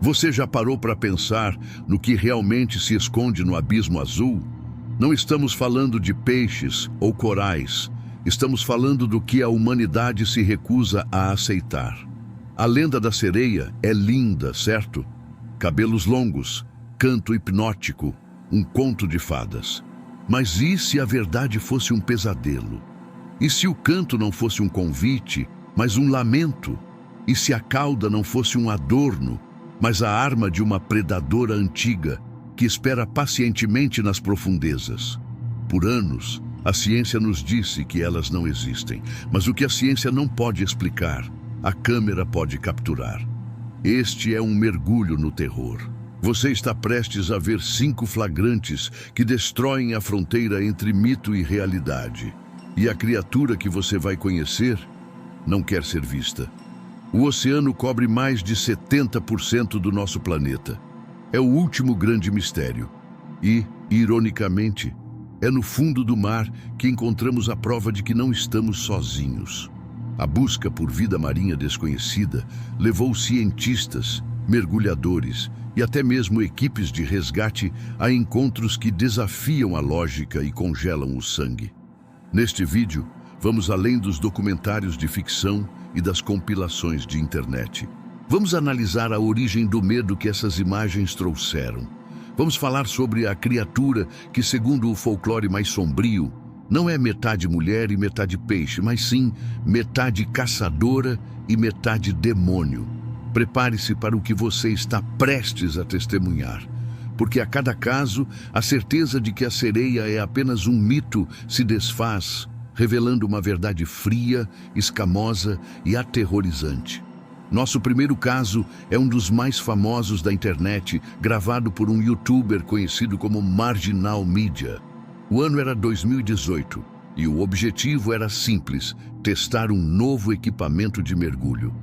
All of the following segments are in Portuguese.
Você já parou para pensar no que realmente se esconde no abismo azul? Não estamos falando de peixes ou corais. Estamos falando do que a humanidade se recusa a aceitar. A lenda da sereia é linda, certo? Cabelos longos, canto hipnótico, um conto de fadas. Mas e se a verdade fosse um pesadelo? E se o canto não fosse um convite, mas um lamento? E se a cauda não fosse um adorno, mas a arma de uma predadora antiga que espera pacientemente nas profundezas? Por anos, a ciência nos disse que elas não existem, mas o que a ciência não pode explicar, a câmera pode capturar. Este é um mergulho no terror. Você está prestes a ver 5 flagrantes que destroem a fronteira entre mito e realidade. E a criatura que você vai conhecer não quer ser vista. O oceano cobre mais de 70% do nosso planeta. É o último grande mistério. E, ironicamente, é no fundo do mar que encontramos a prova de que não estamos sozinhos. A busca por vida marinha desconhecida levou cientistas, mergulhadores e até mesmo equipes de resgate a encontros que desafiam a lógica e congelam o sangue. Neste vídeo, vamos além dos documentários de ficção e das compilações de internet. Vamos analisar a origem do medo que essas imagens trouxeram. Vamos falar sobre a criatura que, segundo o folclore mais sombrio, não é metade mulher e metade peixe, mas sim metade caçadora e metade demônio. Prepare-se para o que você está prestes a testemunhar, porque a cada caso, a certeza de que a sereia é apenas um mito se desfaz, revelando uma verdade fria, escamosa e aterrorizante. Nosso primeiro caso é um dos mais famosos da internet, gravado por um youtuber conhecido como Marginal Media. O ano era 2018 e o objetivo era simples: testar um novo equipamento de mergulho.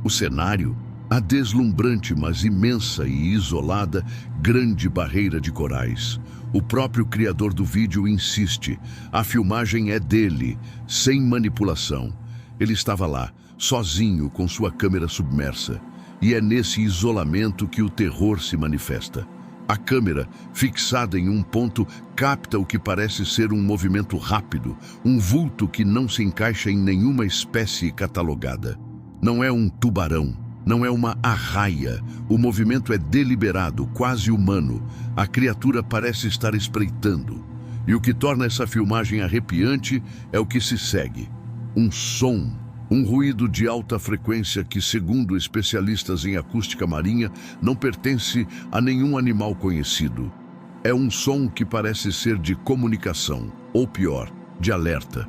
O cenário: a deslumbrante, mas imensa e isolada Grande Barreira de Corais. O próprio criador do vídeo insiste: a filmagem é dele, sem manipulação. Ele estava lá, sozinho, com sua câmera submersa. E é nesse isolamento que o terror se manifesta. A câmera, fixada em um ponto, capta o que parece ser um movimento rápido, um vulto que não se encaixa em nenhuma espécie catalogada. Não é um tubarão, não é uma arraia. O movimento é deliberado, quase humano. A criatura parece estar espreitando. E o que torna essa filmagem arrepiante é o que se segue. Um som, um ruído de alta frequência que, segundo especialistas em acústica marinha, não pertence a nenhum animal conhecido. É um som que parece ser de comunicação, ou pior, de alerta.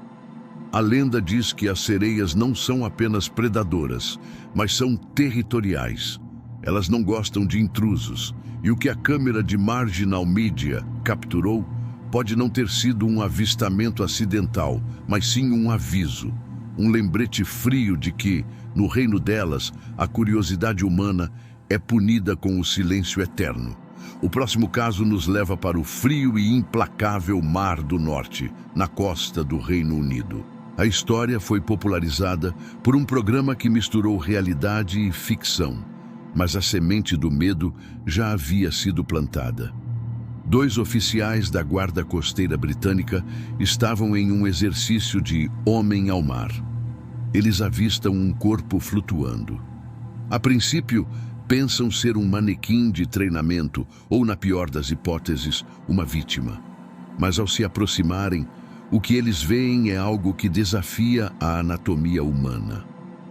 A lenda diz que as sereias não são apenas predadoras, mas são territoriais. Elas não gostam de intrusos, e o que a câmera de Marginal Media capturou pode não ter sido um avistamento acidental, mas sim um aviso, um lembrete frio de que, no reino delas, a curiosidade humana é punida com o silêncio eterno. O próximo caso nos leva para o frio e implacável Mar do Norte, na costa do Reino Unido. A história foi popularizada por um programa que misturou realidade e ficção, mas a semente do medo já havia sido plantada. 2 oficiais da Guarda Costeira Britânica estavam em um exercício de homem ao mar. Eles avistam um corpo flutuando. A princípio, pensam ser um manequim de treinamento ou, na pior das hipóteses, uma vítima. Mas ao se aproximarem, o que eles veem é algo que desafia a anatomia humana.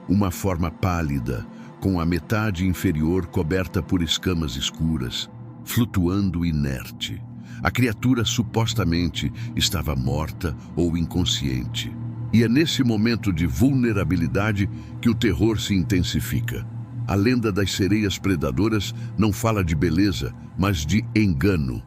Uma forma pálida, com a metade inferior coberta por escamas escuras, flutuando inerte. A criatura supostamente estava morta ou inconsciente. E é nesse momento de vulnerabilidade que o terror se intensifica. A lenda das sereias predadoras não fala de beleza, mas de engano.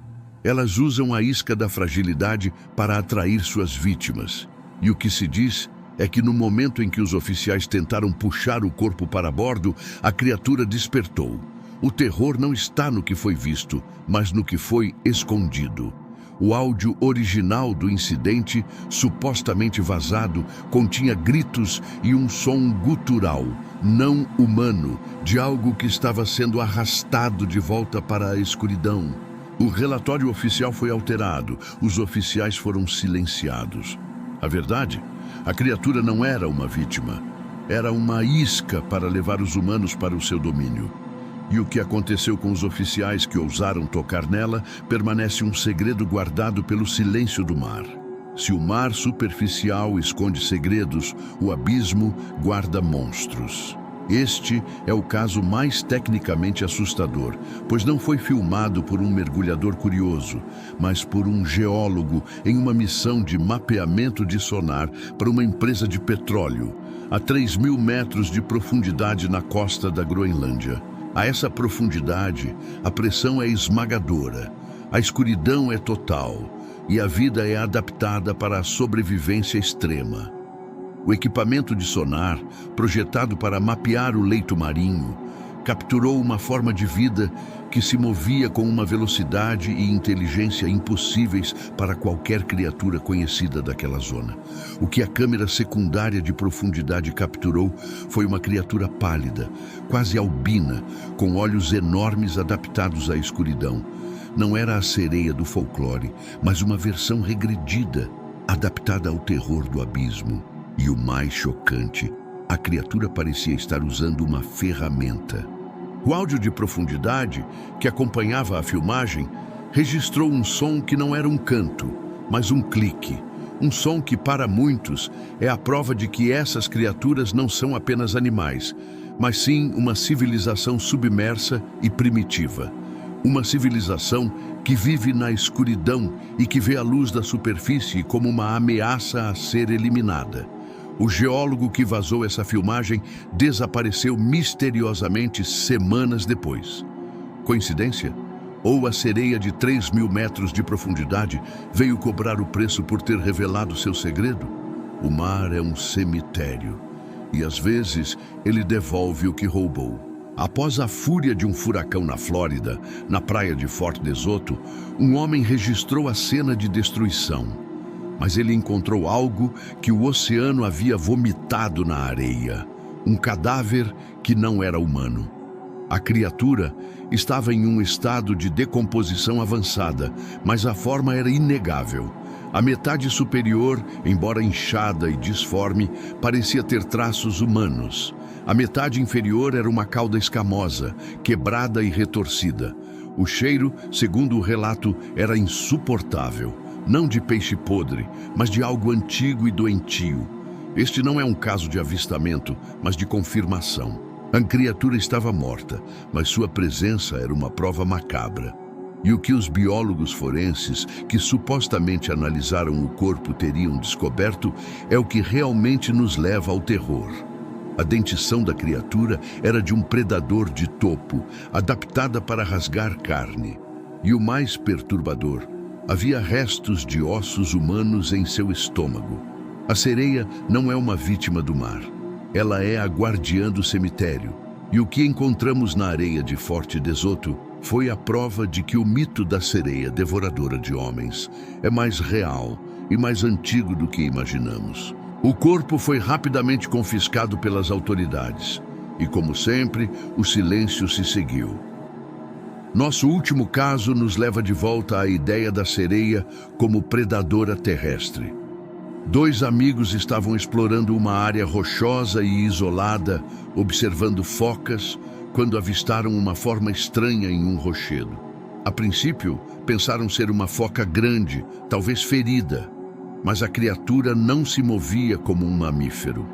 Elas usam a isca da fragilidade para atrair suas vítimas. E o que se diz é que no momento em que os oficiais tentaram puxar o corpo para bordo, a criatura despertou. O terror não está no que foi visto, mas no que foi escondido. O áudio original do incidente, supostamente vazado, continha gritos e um som gutural, não humano, de algo que estava sendo arrastado de volta para a escuridão. O relatório oficial foi alterado, os oficiais foram silenciados. A verdade, a criatura não era uma vítima, era uma isca para levar os humanos para o seu domínio. E o que aconteceu com os oficiais que ousaram tocar nela permanece um segredo guardado pelo silêncio do mar. Se o mar superficial esconde segredos, o abismo guarda monstros. Este é o caso mais tecnicamente assustador, pois não foi filmado por um mergulhador curioso, mas por um geólogo em uma missão de mapeamento de sonar para uma empresa de petróleo, a 3.000 metros de profundidade na costa da Groenlândia. A essa profundidade, a pressão é esmagadora, a escuridão é total e a vida é adaptada para a sobrevivência extrema. O equipamento de sonar, projetado para mapear o leito marinho, capturou uma forma de vida que se movia com uma velocidade e inteligência impossíveis para qualquer criatura conhecida daquela zona. O que a câmera secundária de profundidade capturou foi uma criatura pálida, quase albina, com olhos enormes adaptados à escuridão. Não era a sereia do folclore, mas uma versão regredida, adaptada ao terror do abismo. E o mais chocante, a criatura parecia estar usando uma ferramenta. O áudio de profundidade, que acompanhava a filmagem, registrou um som que não era um canto, mas um clique. Um som que, para muitos, é a prova de que essas criaturas não são apenas animais, mas sim uma civilização submersa e primitiva. Uma civilização que vive na escuridão e que vê a luz da superfície como uma ameaça a ser eliminada. O geólogo que vazou essa filmagem desapareceu misteriosamente semanas depois. Coincidência? Ou a sereia de 3.000 metros de profundidade veio cobrar o preço por ter revelado seu segredo? O mar é um cemitério e às vezes ele devolve o que roubou. Após a fúria de um furacão na Flórida, na praia de Fort Desoto, um homem registrou a cena de destruição. Mas ele encontrou algo que o oceano havia vomitado na areia. Um cadáver que não era humano. A criatura estava em um estado de decomposição avançada, mas a forma era inegável. A metade superior, embora inchada e disforme, parecia ter traços humanos. A metade inferior era uma cauda escamosa, quebrada e retorcida. O cheiro, segundo o relato, era insuportável. Não de peixe podre, mas de algo antigo e doentio. Este não é um caso de avistamento, mas de confirmação. A criatura estava morta, mas sua presença era uma prova macabra. E o que os biólogos forenses, que supostamente analisaram o corpo, teriam descoberto é o que realmente nos leva ao terror. A dentição da criatura era de um predador de topo, adaptada para rasgar carne. E o mais perturbador, havia restos de ossos humanos em seu estômago. A sereia não é uma vítima do mar. Ela é a guardiã do cemitério. E o que encontramos na areia de Fort Desoto foi a prova de que o mito da sereia devoradora de homens é mais real e mais antigo do que imaginamos. O corpo foi rapidamente confiscado pelas autoridades. E, como sempre, o silêncio se seguiu. Nosso último caso nos leva de volta à ideia da sereia como predadora terrestre. 2 amigos estavam explorando uma área rochosa e isolada, observando focas, quando avistaram uma forma estranha em um rochedo. A princípio, pensaram ser uma foca grande, talvez ferida, mas a criatura não se movia como um mamífero.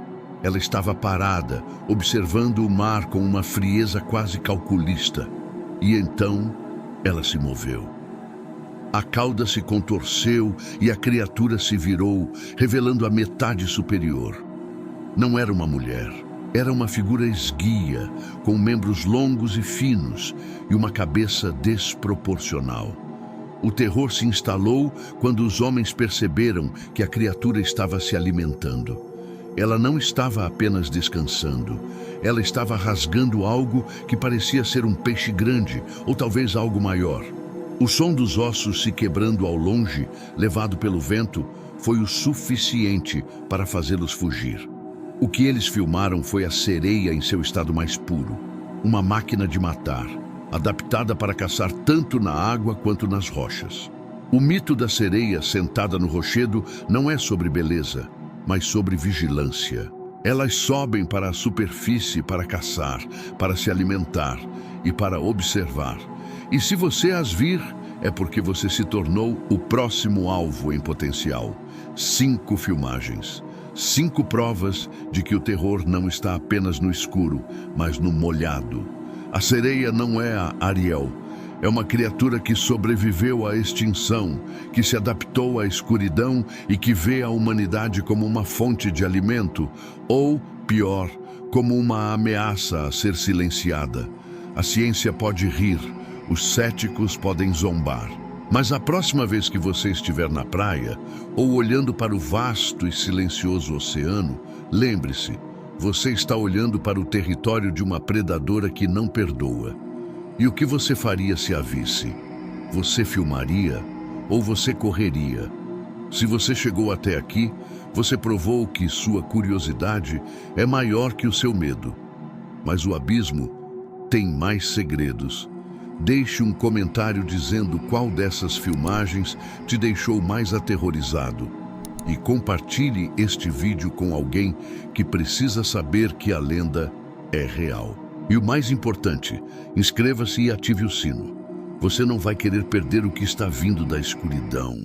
Ela estava parada, observando o mar com uma frieza quase calculista. E então, ela se moveu. A cauda se contorceu e a criatura se virou, revelando a metade superior. Não era uma mulher, era uma figura esguia, com membros longos e finos e uma cabeça desproporcional. O terror se instalou quando os homens perceberam que a criatura estava se alimentando. Ela não estava apenas descansando. Ela estava rasgando algo que parecia ser um peixe grande, ou talvez algo maior. O som dos ossos se quebrando ao longe, levado pelo vento, foi o suficiente para fazê-los fugir. O que eles filmaram foi a sereia em seu estado mais puro, uma máquina de matar, adaptada para caçar tanto na água quanto nas rochas. O mito da sereia sentada no rochedo não é sobre beleza, mas sobre vigilância. Elas sobem para a superfície para caçar, para se alimentar e para observar. E se você as vir, é porque você se tornou o próximo alvo em potencial. 5 filmagens. 5 provas de que o terror não está apenas no escuro, mas no molhado. A sereia não é a Ariel. É uma criatura que sobreviveu à extinção, que se adaptou à escuridão e que vê a humanidade como uma fonte de alimento, ou, pior, como uma ameaça a ser silenciada. A ciência pode rir, os céticos podem zombar. Mas a próxima vez que você estiver na praia, ou olhando para o vasto e silencioso oceano, lembre-se, você está olhando para o território de uma predadora que não perdoa. E o que você faria se a visse? Você filmaria ou você correria? Se você chegou até aqui, você provou que sua curiosidade é maior que o seu medo. Mas o abismo tem mais segredos. Deixe um comentário dizendo qual dessas filmagens te deixou mais aterrorizado. E compartilhe este vídeo com alguém que precisa saber que a lenda é real. E o mais importante, inscreva-se e ative o sino. Você não vai querer perder o que está vindo da escuridão.